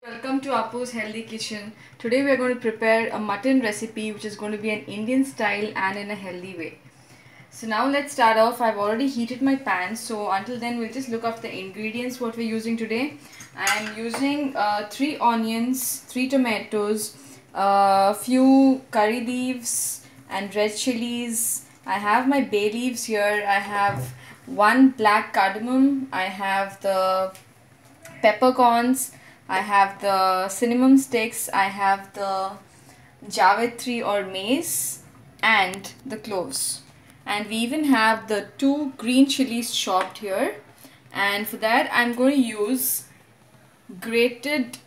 Welcome to Apu's Healthy Kitchen. Today we are going to prepare a mutton recipe which is going to be an Indian style and in a healthy way. So now let's start off. I've already heated my pan, so until then we'll just look up the ingredients what we're using today. I'm using 3 onions, 3 tomatoes, a few curry leaves and red chilies. I have my bay leaves here. I have 1 black cardamom. I have the peppercorns. I have the cinnamon sticks, I have the Javitri or mace, and the cloves. And we even have the 2 green chilies chopped here. And for that I'm going to use grated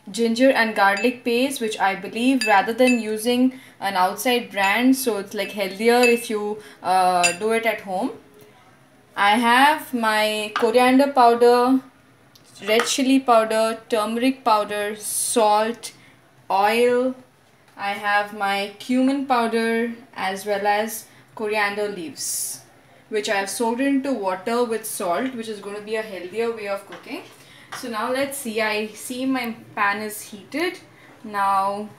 ginger and garlic paste, which I believe rather than using an outside brand, so it's like healthier if you do it at home. I have my coriander powder, red chili powder, turmeric powder, salt, oil. I have my cumin powder as well as coriander leaves, which I have soaked into water with salt, which is going to be a healthier way of cooking. So now let's see. I see my pan is heated. Now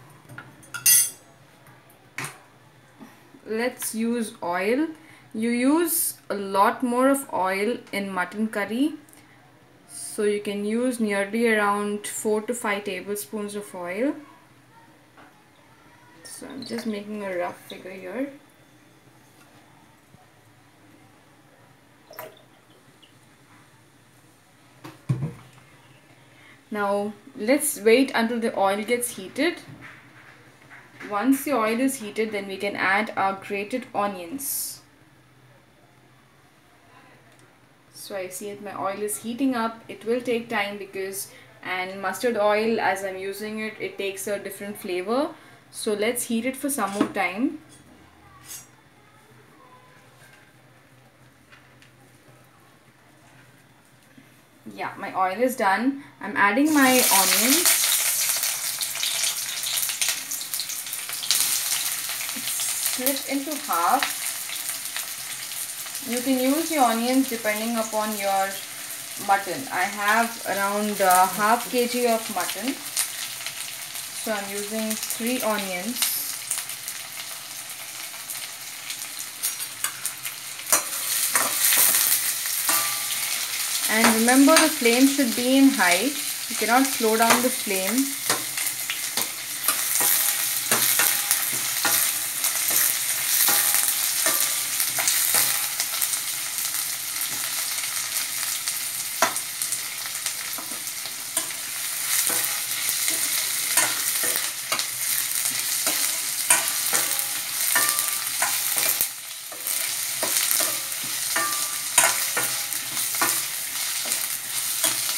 let's use oil. You use a lot more of oil in mutton curry. So you can use nearly around 4 to 5 tablespoons of oil. So I'm just making a rough figure here. Now let's wait until the oil gets heated. Once the oil is heated, then we can add our grated onions. So I see that my oil is heating up. It will take time because mustard oil, as I'm using it, it takes a different flavor. So let's heat it for some more time. Yeah, my oil is done. I'm adding my onions. Split into half. You can use the onions depending upon your mutton. I have around half kg of mutton. So I'm using 3 onions. And remember, the flame should be in high. You cannot slow down the flame.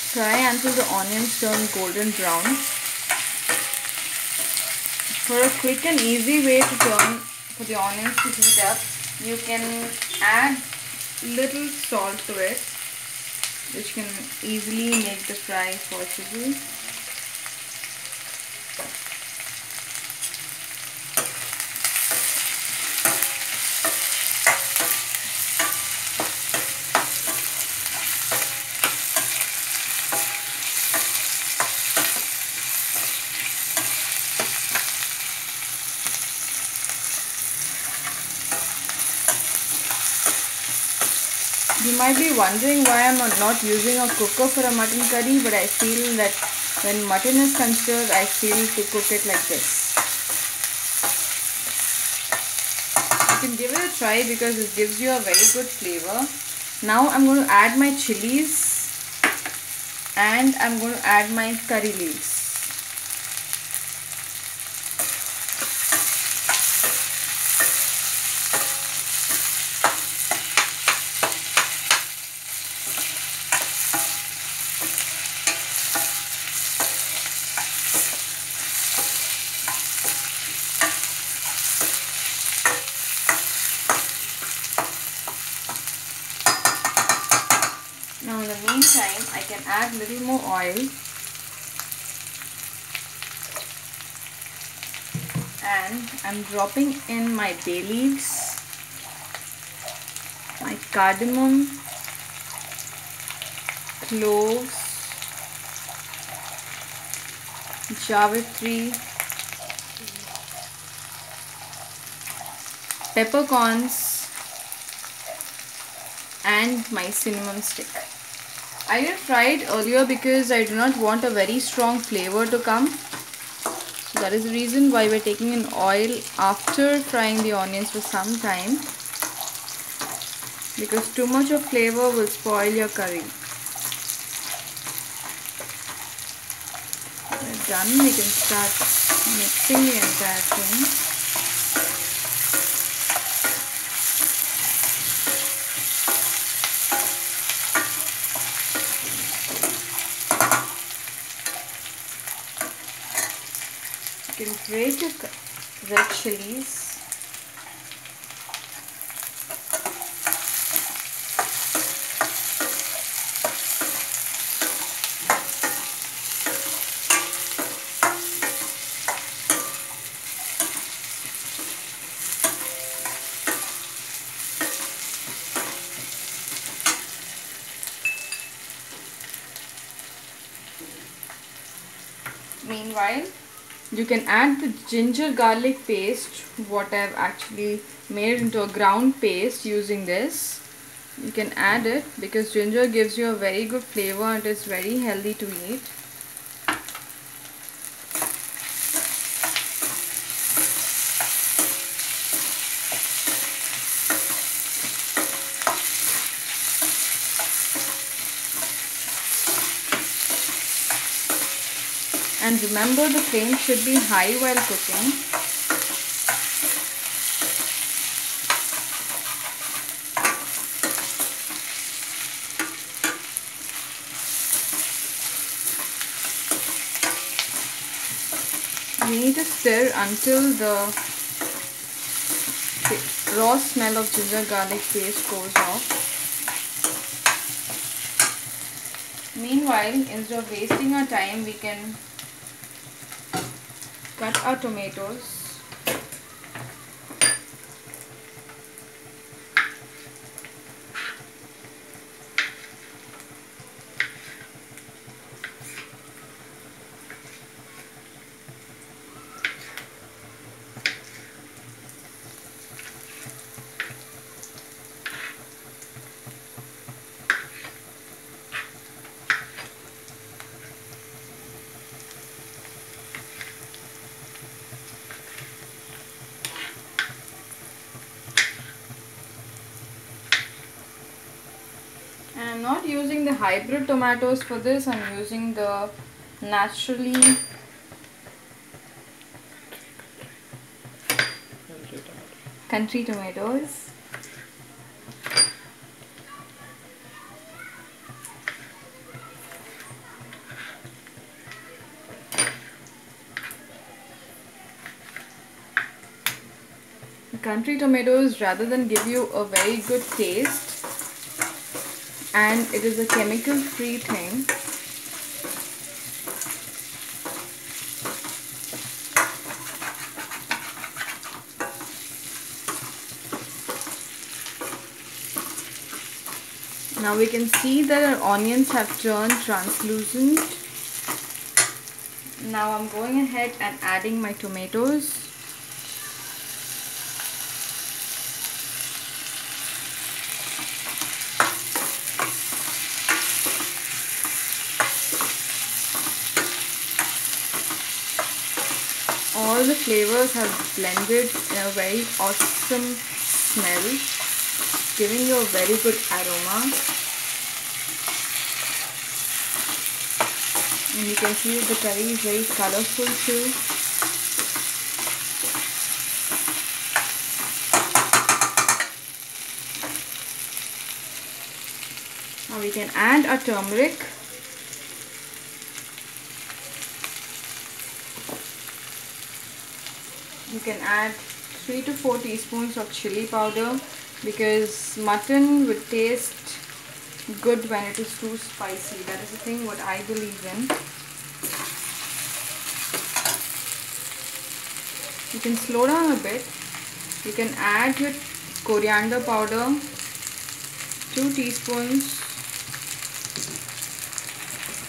Fry until the onions turn golden brown. For a quick and easy way for the onions to heat up, you can add little salt to it, which can easily make the fry possible. You might be wondering why I'm not using a cooker for a mutton curry, but I feel that when mutton is considered, I feel to cook it like this. You can give it a try because it gives you a very good flavor. Now I'm going to add my chilies and I'm going to add my curry leaves. Now in the meantime, I can add a little more oil and I'm dropping in my bay leaves, my cardamom, cloves, Javitri, peppercorns, and my cinnamon stick. I didn't fry it earlier because I do not want a very strong flavor to come. So that is the reason why we're taking in oil after frying the onions for some time, because too much of flavor will spoil your curry. When done, we can start mixing the entire thing. You can grate your red chilies. Meanwhile, you can add the ginger garlic paste, what I've actually made into a ground paste using this. You can add it because ginger gives you a very good flavor and it is very healthy to eat. And remember, the flame should be high while cooking. We need to stir until the raw smell of ginger garlic paste goes off. Meanwhile, instead of wasting our time, we can cut our tomatoes. And I'm not using the hybrid tomatoes for this, I'm using the naturally country tomatoes. Country tomatoes, rather than give you a very good taste, and it is a chemical free thing, now we can see that our onions have turned translucent. Now I'm going ahead and adding my tomatoes. All the flavors have blended in a very awesome smell, giving you a very good aroma. And you can see the curry is very colorful too. Now we can add our turmeric. You can add 3 to 4 teaspoons of chili powder because mutton would taste good when it is too spicy. That is the thing what I believe in. You can slow down a bit. You can add your coriander powder, 2 teaspoons.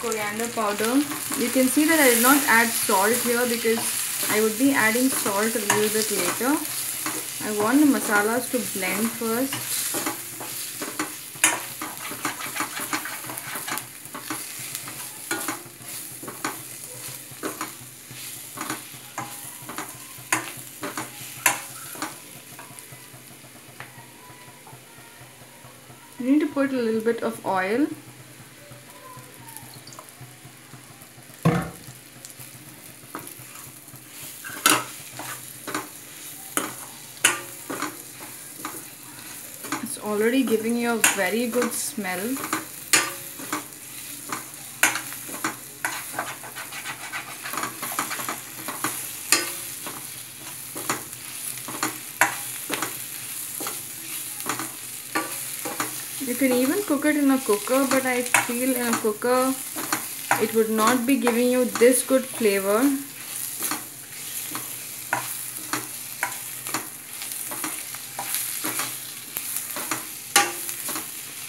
coriander powder. You can see that I did not add salt here because I would be adding salt a little bit later. I want the masalas to blend first. You need to put a little bit of oil. It's already giving you a very good smell. You can even cook it in a cooker, but I feel in a cooker it would not be giving you this good flavor.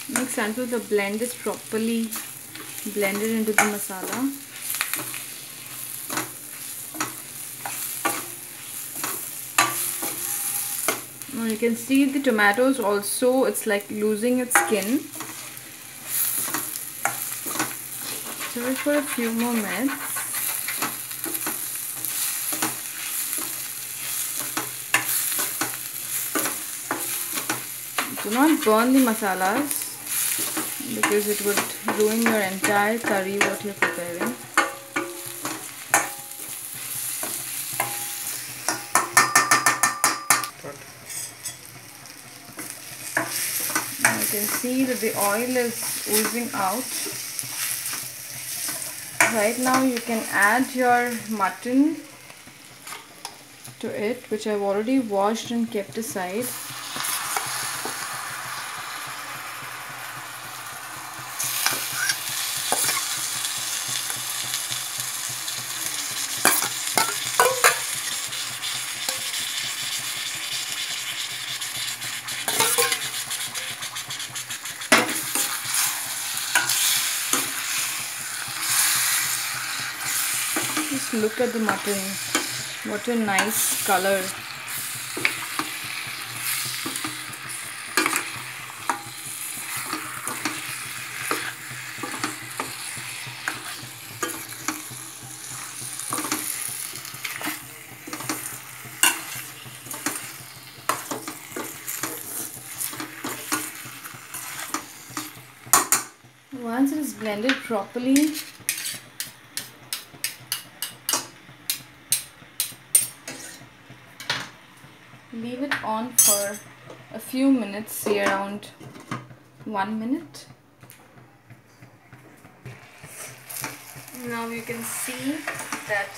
Mix until the blend is properly blended into the masala. Now you can see the tomatoes also, it's like losing its skin. So wait for a few more minutes. Do not burn the masalas because it would ruin your entire curry what you're preparing. Now you can see that the oil is oozing out. Right now you can add your mutton to it, which I've already washed and kept aside. Just look at the mutton, what a nice color. Once it is blended properly, leave it on for a few minutes, say around 1 minute. Now you can see that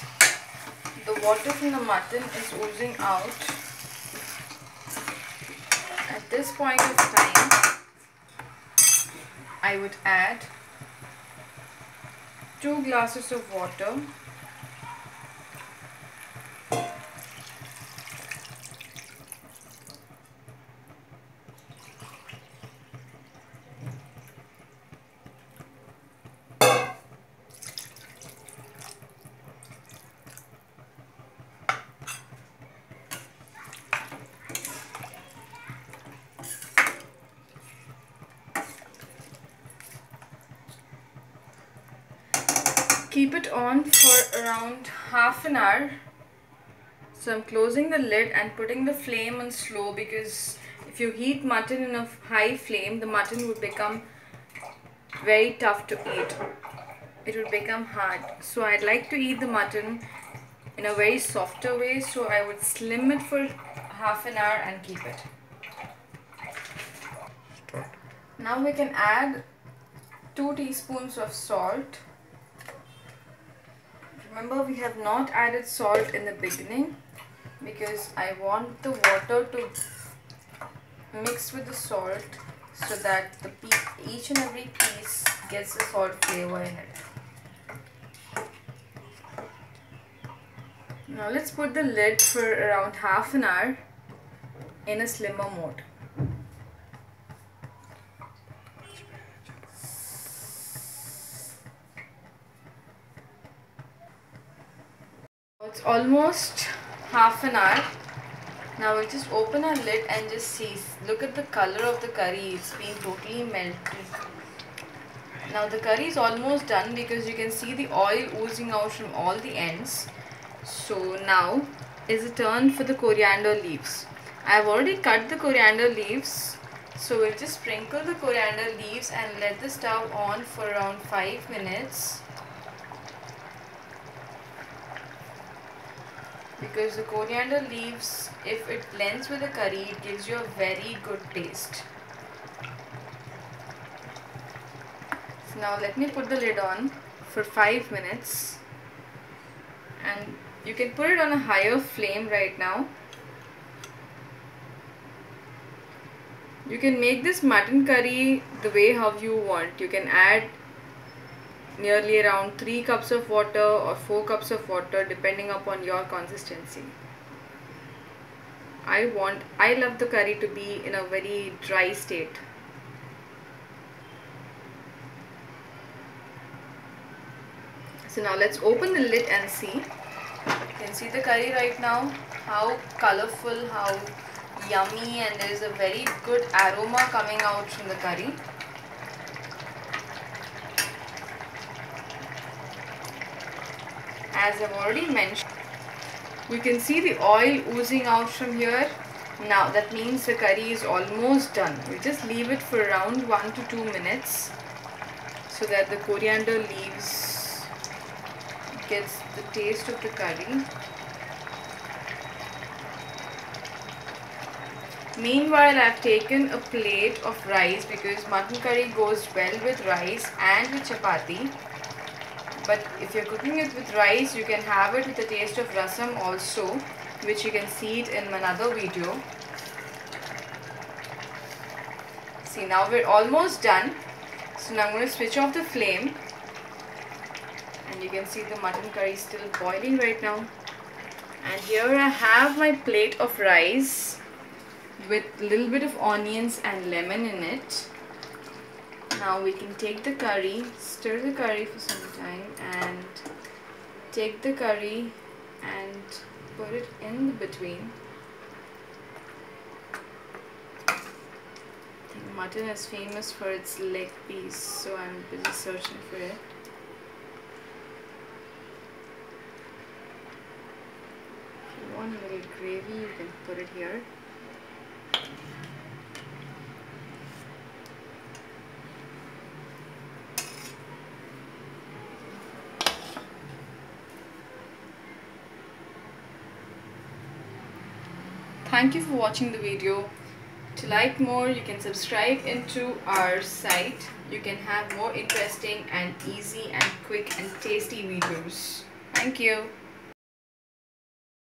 the water from the mutton is oozing out. At this point of time, I would add 2 glasses of water. Keep it on for around half an hour. So I'm closing the lid and putting the flame on slow, because if you heat mutton in a high flame, the mutton would become very tough to eat. It would become hard. So I'd like to eat the mutton in a very softer way, so I would slim it for half an hour and keep it. Now we can add 2 teaspoons of salt. Remember, we have not added salt in the beginning because I want the water to mix with the salt so that each and every piece gets the salt flavor in it. Now let's put the lid for around half an hour in a slimmer mode. It's almost half an hour. Now we'll just open our lid and just see. Look at the color of the curry. It's been totally melted. Now the curry is almost done because you can see the oil oozing out from all the ends. So now is the turn for the coriander leaves. I have already cut the coriander leaves. So we'll just sprinkle the coriander leaves and let the stove on for around 5 minutes. Because the coriander leaves, if it blends with the curry, it gives you a very good taste. So now let me put the lid on for 5 minutes, and you can put it on a higher flame right now. You can make this mutton curry the way how you want. You can add nearly around 3 cups of water or 4 cups of water depending upon your consistency. I love the curry to be in a very dry state. So now let's open the lid and see. You can see the curry right now, how colorful, how yummy, and there is a very good aroma coming out from the curry. As I've already mentioned, you can see the oil oozing out from here. Now that means the curry is almost done. We just leave it for around 1 to 2 minutes so that the coriander leaves gets the taste of the curry. Meanwhile, I've taken a plate of rice because mutton curry goes well with rice and with chapati. But if you're cooking it with rice, you can have it with the taste of rasam also, which you can see it in another video. See, now we're almost done. So now I'm going to switch off the flame. And you can see the mutton curry still boiling right now. And here I have my plate of rice with a little bit of onions and lemon in it. Now we can take the curry, stir the curry for some time, and take the curry and put it in between. I think mutton is famous for its leg piece, so I'm busy searching for it. If you want a little gravy, you can put it here. Thank you for watching the video. To like more, you can subscribe into our site. You can have more interesting and easy and quick and tasty videos. Thank you.